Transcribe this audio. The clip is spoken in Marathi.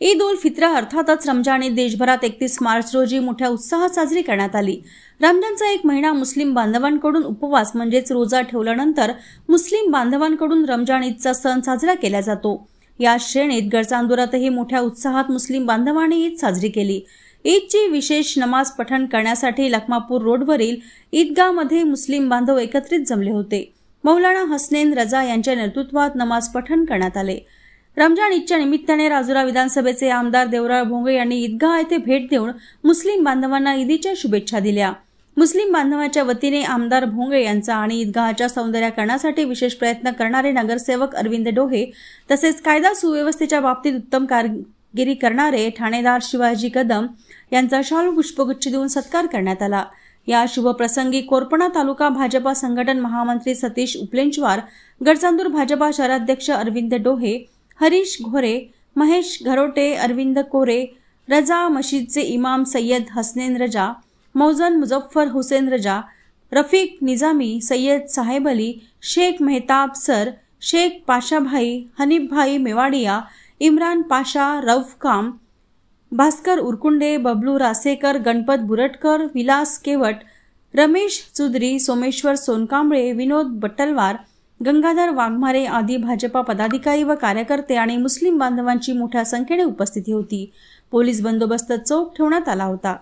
ईद उल फित्र अर्थातच रमजान ईद देशभरात 31 मार्च रोजी मोठ्या उत्साहात साजरी करण्यात आली। रमजानचा एक महिना मुस्लिम बांधवांकडून उपवास म्हणजेच रोजा ठेवल्यानंतर मुस्लिम बांधवांकडून रमजान ईदचा सण साजरा केला जातो। या श्रेणीत गडचांदुरातही मोठ्या उत्साहात मुस्लिम बांधवांनी ईद साजरी केली। ईदची विशेष नमाज पठण करण्यासाठी लखमापूर रोडवरील ईदगाहमध्ये मुस्लिम बांधव एकत्रित जमले होते। मौलाना हसनैन रजा यांच्या नेतृत्वात नमाज पठण करण्यात आले। रमजान ईदच्या निमित्ताने राजुरा विधानसभेचे आमदार देवराळ भोंगे यांनी ईदगाह येथे भेट देऊन मुस्लिम बांधवांना ईदीच्या शुभेच्छा दिल्या। मुस्लिम बांधवांच्या वतीने आमदार भोंगे यांचा आणि ईदगाहच्या सौंदर्यीकरणासाठी विशेष प्रयत्न करणारे नगरसेवक अरविंद डोहे तसेच कायदा सुव्यवस्थेच्या बाबतीत उत्तम कामगिरी करणारे ठाणेदार शिवाजी कदम यांचा शालू पुष्पगुच्छ देऊन सत्कार करण्यात आला। या शुभप्रसंगी कोरपणा तालुका भाजपा संघटन महामंत्री सतीश उपलेंचवार, गडचांदूर भाजपा शहराध्यक्ष अरविंद डोहे, हरीश घोरे, महेश घरोटे, अरविंद कोरे, रजा मशीदचे इमाम सय्यद हसनैन रजा, मौजन मुजफ्फर हुसेन रजा, रफीक निजामी, सय्यद साहेब अली, शेख मेहताब सर, शेख पाशाभाई, हनीफभाई मेवाडिया, इम्रान पाशा, रऊफ काम, भास्कर उरकुंडे, बबलू रासेकर, गणपत बुरटकर, विलास केवट, रमेश चुदरी, सोमेश्वर सोनकांबळे, विनोद बट्टलवार, गंगाधर वाघमारे आदी भाजपा पदाधिकारी व कार्यकर्ते आणि मुस्लिम बांधवांची मोठ्या संख्येने उपस्थिती होती। पोलीस बंदोबस्त चोख ठेवण्यात आला होता।